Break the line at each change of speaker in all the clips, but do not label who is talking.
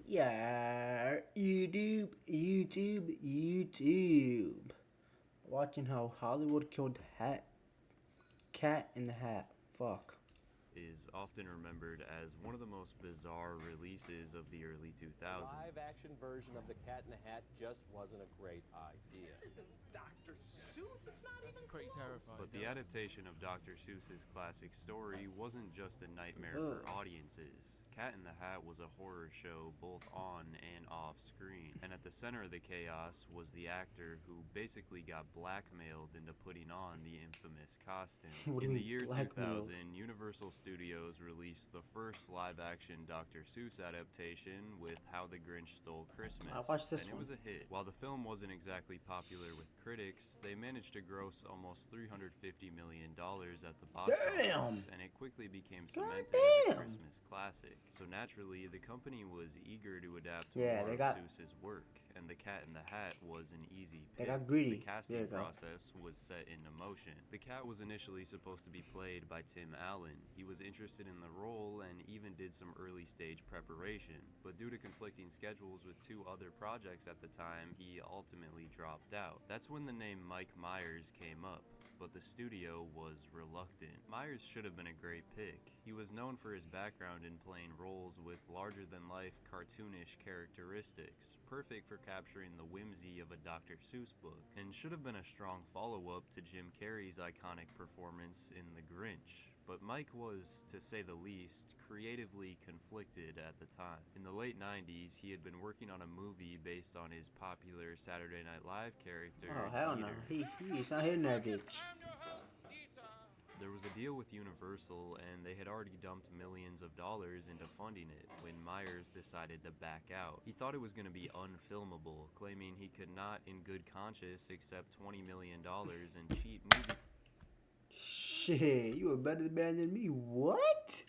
Yeah, YouTube. Watching how Hollywood killed Cat in the Hat. Fuck.
Is often remembered as one of the most bizarre releases of the early 2000s.
The live-action version of The Cat in the Hat just wasn't a great idea.
This isn't Dr. Seuss. It's not even
Quite
close.
terrifying.
But the adaptation of Dr. Seuss's classic story wasn't just a nightmare for audiences. Cat in the Hat was a horror show both on and off screen, and at the center of the chaos was the actor who basically got blackmailed into putting on the infamous costume.
What do
In
you
the
mean
year
blackmailed?
2000, Universal Studios released the first live-action Dr. Seuss adaptation with How the Grinch Stole Christmas,
I watched this
and it
one.
was a hit. While the film wasn't exactly popular with critics, they managed to gross almost $350 million at the box office, and it quickly became cemented as a Christmas classic. So naturally, the company was eager to adapt more of Seuss's work, and The Cat in the Hat was an easy pick.
They got greedy.
The casting process was set into motion. The cat was initially supposed to be played by Tim Allen. He was interested in the role and even did some early stage preparation, but due to conflicting schedules with two other projects at the time, he ultimately dropped out. That's when the name Mike Myers came up, but the studio was reluctant. Myers should have been a great pick. He was known for his background in playing roles with larger-than-life cartoonish characteristics, perfect for capturing the whimsy of a Dr. Seuss book, and should have been a strong follow-up to Jim Carrey's iconic performance in The Grinch. But Mike was, to say the least, creatively conflicted at the time. In the late 90s, he had been working on a movie based on his popular Saturday Night Live character,
Oh, hell no.
Dieter.
He's not hitting that bitch.
There was a deal with Universal, and they had already dumped millions of dollars into funding it when Myers decided to back out. He thought it was going to be unfilmable, claiming he could not in good conscience accept $20 million in cheap movie.
Shit, you a better man than me. What?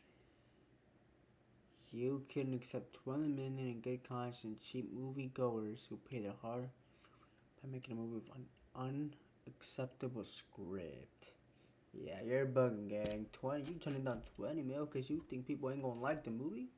You can accept 20 million in good conscience and cheap moviegoers who pay their heart by making a movie with an unacceptable script. Yeah, you're bugging, gang. 20, you turning down 20 mil because you think people ain't gonna like the movie?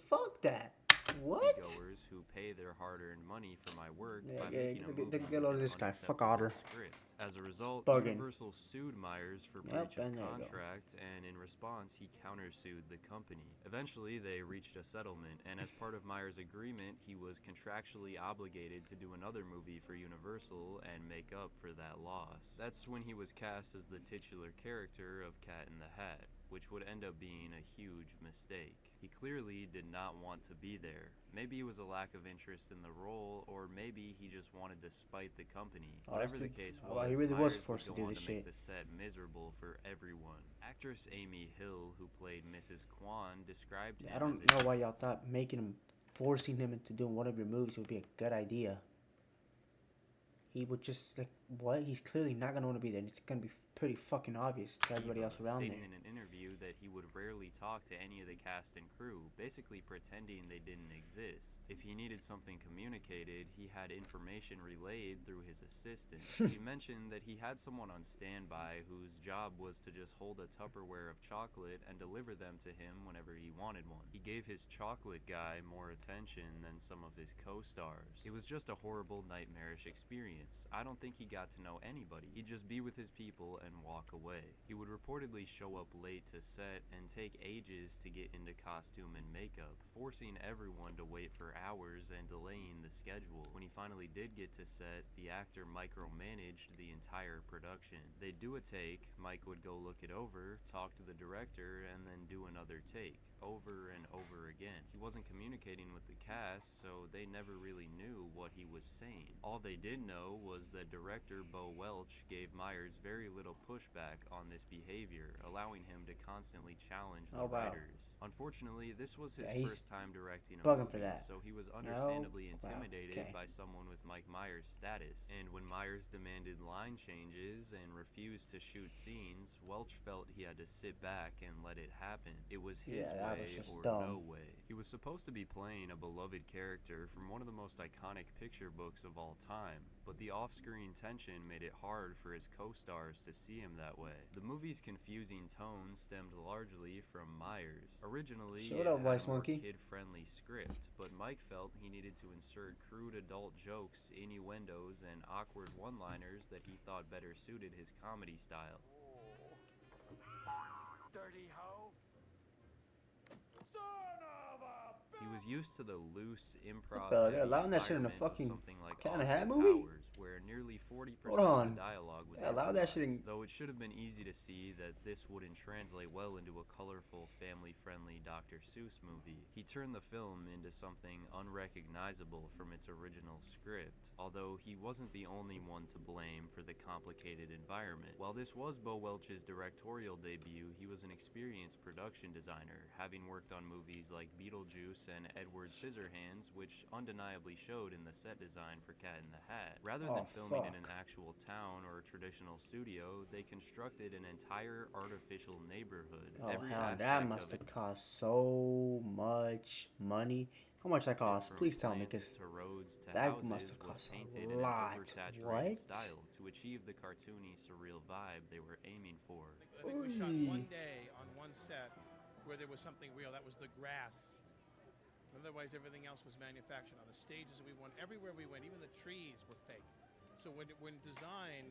Fuck that. What?
Goers who pay their hard-earned money for my work by
Yeah,
making a movie
get a load of this guy. Fuck Otter.
Script. As a result,
Bugging.
Universal sued Myers for breach of contract, and in response, he countersued the company. Eventually, they reached a settlement, and as part of Myers' agreement, he was contractually obligated to do another movie for Universal and make up for that loss. That's when he was cast as the titular character of Cat in the Hat, which would end up being a huge mistake. He clearly did not want to be there. Maybe it was a lack of interest in the role, or maybe he just wanted to spite the company. Whatever the case was,
he really was
Myers
forced to
would
do
go on
this
to
shit.
make the set miserable for everyone. Actress Amy Hill, who played Mrs. Kwan, described him
I don't
as
know why y'all thought forcing him into doing one of your movies would be a good idea. He would just, like, what? He's clearly not going to want to be there. It's going to be pretty fucking obvious to everybody else around there.
stating in an interview that he would rarely talk to any of the cast and crew, basically pretending they didn't exist. If he needed something communicated, he had information relayed through his assistant. He mentioned that he had someone on standby whose job was to just hold a Tupperware of chocolate and deliver them to him whenever he wanted one. He gave his chocolate guy more attention than some of his co-stars. It was just a horrible, nightmarish experience. I don't think he got to know anybody. He'd just be with his people and walk away. He would reportedly show up late to set and take ages to get into costume and makeup, forcing everyone to wait for hours and delaying the schedule. When he finally did get to set, the actor micromanaged the entire production. They'd do a take, Mike would go look it over, talk to the director, and then do another take, over and over again. He wasn't communicating with the cast, so they never really knew what he was saying. All they did know was that director Bo Welch gave Myers very little pushback on this behavior, allowing him to constantly challenge the writers. Unfortunately, this was his first time directing a movie, so he was understandably intimidated by someone with Mike Myers' status. And when Myers demanded line changes and refused to shoot scenes, Welch felt he had to sit back and let it happen. It was his way or no way. way. He was supposed to be playing a beloved character from one of the most iconic picture books of all time, but the off-screen tension made it hard for his co-stars to see him that way. The movie's confusing tone stemmed largely from Myers. Originally,
Shut
it
up,
had
Vice
a more
Monkey.
kid-friendly script, but Mike felt he needed to insert crude adult jokes, innuendos, and awkward one-liners that he thought better suited his comedy style.
Dirty hoe. Son of a
He was used to the loose, improv
They're allowing that shit in the
environment of
fucking
something like
Cat in the Hat
Austin
movie?
Powers, where nearly 40%
Hold
of
on.
the dialogue was
They allowed that shit in.
improvised, though it should have been easy to see that this wouldn't translate well into a colorful, family-friendly Dr. Seuss movie. He turned the film into something unrecognizable from its original script, although he wasn't the only one to blame for the complicated environment. While this was Bo Welch's directorial debut, he was an experienced production designer, having worked on movies like Beetlejuice and Edward Scissorhands, which undeniably showed in the set design for Cat in the Hat. Rather than filming in an actual town or a traditional studio, they constructed an entire artificial neighborhood.
Oh
Every
hell, that
aspect
must
of it,
have cost so much money. How much that cost?
from
Please tell me,
plants
cause
to roads to
that
houses,
must have
was
cost
painted
a
in an
lot.
oversaturated
What?
style to achieve the cartoony, surreal vibe they were aiming for.
I think we shot
Oy.
one day on one set where there was something real. That was the grass. Otherwise, everything else was manufactured. On the stages we went, everywhere we went, even the trees were fake. So when design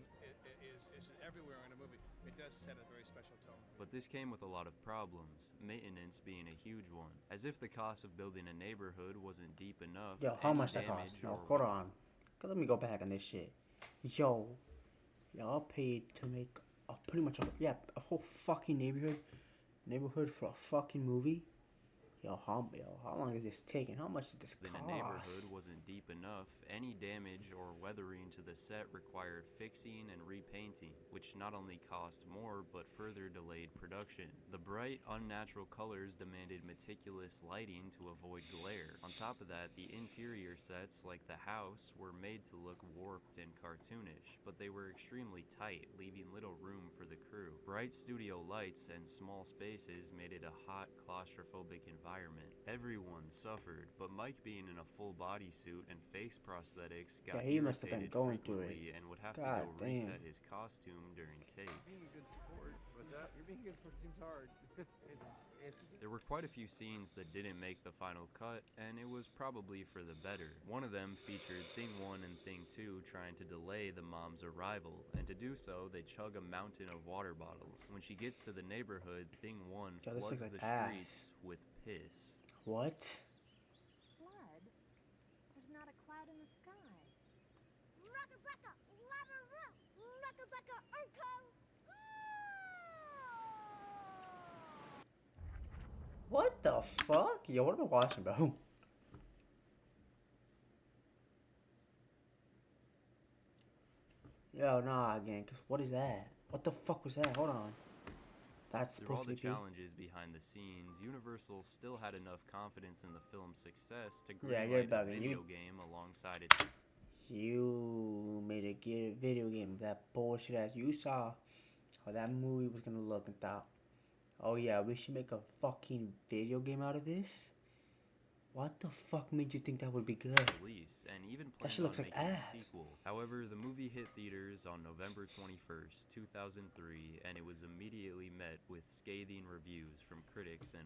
is everywhere in a movie, it does set a very special tone.
But this came with a lot of problems, maintenance being a huge one. As if the cost of building a neighborhood wasn't deep enough.
Yo, how
any
much that cost?
damage
No,
or
hold on. Let me go back on this shit. Yo, y'all paid to make pretty much a whole fucking neighborhood for a fucking movie. Yo, how long is this taking? How much did this
the
cost?
neighborhood wasn't deep enough, any damage or weathering to the set required fixing and repainting, which not only cost more but further delayed production. The bright, unnatural colors demanded meticulous lighting to avoid glare. On top of that, the interior sets, like the house, were made to look warped and cartoonish, but they were extremely tight, leaving little room for the crew. Bright studio lights and small spaces made it a hot, claustrophobic environment. Everyone suffered, but Mike, being in a full bodysuit and face prosthetics, got
he must have been
irritated
going through it.
frequently and would have
God
to go
damn.
reset his costume during takes.
Being a good sport. What's that? You're being a good sport. Seems hard. it's
There were quite a few scenes that didn't make the final cut, and it was probably for the better. One of them featured Thing 1 and Thing 2 trying to delay the mom's arrival, and to do so, they chug a mountain of water bottles. When she gets to the neighborhood, Thing 1
Yo, this
floods
looks
the
like ass.
streets with piss.
What?
Flood? There's not a cloud in the sky.
What the fuck? Yo, what am I watching, bro? Yo, nah, again, cause what is that? What the fuck was that? Hold on. That's
Through all
supposed to
the
be.
challenges behind the scenes, Universal still had enough confidence in the film's success to
Yeah, you're
greenlight a
bugging.
video game alongside its.
You made a video game of that bullshit ass. You saw how that movie was gonna look and thought, oh yeah, we should make a fucking video game out of this? What the fuck made you think that would be good?
Release, and even
That
planned
shit
on
looks like
making
ass.
a sequel. However, the movie hit theaters on November 21st, 2003, and it was immediately met with scathing reviews from critics and.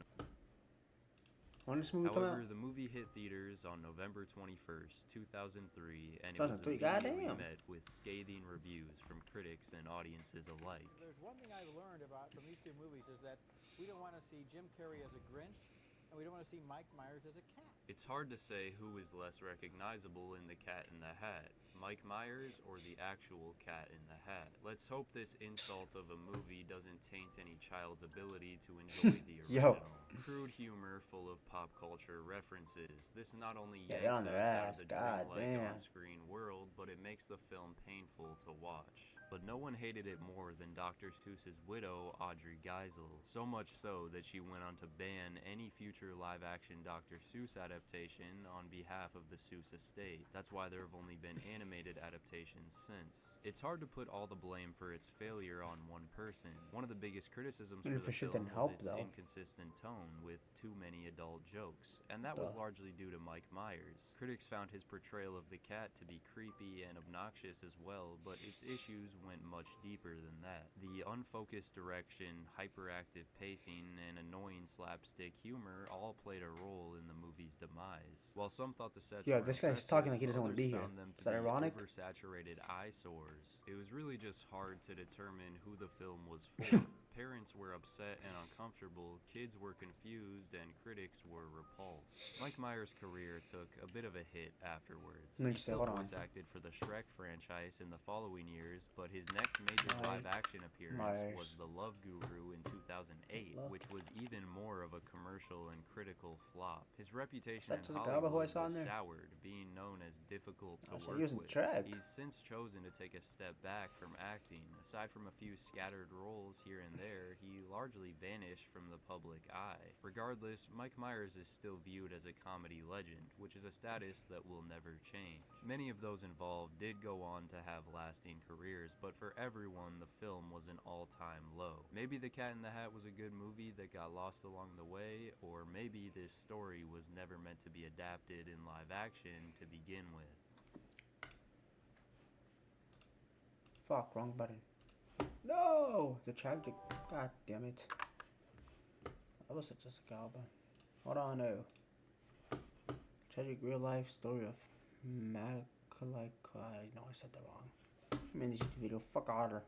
When did this movie come
However,
out?
the movie hit theaters on November 21st, 2003, and it was
2003,
immediately
goddamn.
met with scathing reviews from critics and audiences alike.
There's one thing I've learned about from these two movies is that we don't want to see Jim Carrey as a Grinch, and we don't want to see Mike Myers as a cat.
It's hard to say who is less recognizable in The Cat in the Hat, Mike Myers or the actual Cat in the Hat. Let's hope this insult of a movie doesn't taint any child's ability to enjoy the
Yo.
original. Crude humor full of pop culture references. This not only
Yeah,
yanks
they're
us
on their
out
ass,
of the
god
dreamlike
damn.
on-screen world, but it makes the film painful to watch. But no one hated it more than Dr. Seuss's widow, Audrey Geisel. So much so that she went on to ban any future future live-action Dr. Seuss adaptation on behalf of the Seuss estate. That's why there have only been animated adaptations since. It's hard to put all the blame for its failure on one person. One of the biggest criticisms for the
Shit
film
didn't
was
help,
its
though.
inconsistent tone with too many adult jokes, and that was
Duh.
largely due to Mike Myers. Critics found his portrayal of the cat to be creepy and obnoxious as well, but its issues went much deeper than that. The unfocused direction, hyperactive pacing, and annoying slapstick humor all played a role in the movie's demise. While some thought the sets
Yeah,
were
this guy's
impressive,
talking like he doesn't want to
others
be here.
found them to
Is that
be
ironic?
oversaturated eyesores. It was really just hard to determine who the film was for. Parents were upset and uncomfortable, kids were confused, and critics were repulsed. Mike Myers' career took a bit of a hit afterwards. He
Interesting,
still
hold on.
voice acted for the Shrek franchise in the following years, but his next major live-action appearance was The Love Guru in 2008, which was even more of a commercial and critical flop. His reputation in
just Gaba who I
Hollywood
saw in
was
there?
soured, being known as difficult to
said
work
he was in
with.
Shrek.
He's since chosen to take a step back from acting. Aside from a few scattered roles here and there, he largely vanished from the public eye. Regardless, Mike Myers is still viewed as a comedy legend, which is a status that will never change. Many of those involved did go on to have lasting careers, but for everyone, the film was an all-time low. Maybe The Cat in the Hat was a good movie that got lost along the way, or maybe this story was never meant to be adapted in live action to begin with.
Fuck, wrong button. No! The tragic. God damn it. That was just a Gaba. Hold on, no. Tragic real life story of Macaulay. I know I said that wrong. I made this YouTube video. Fuck Otter.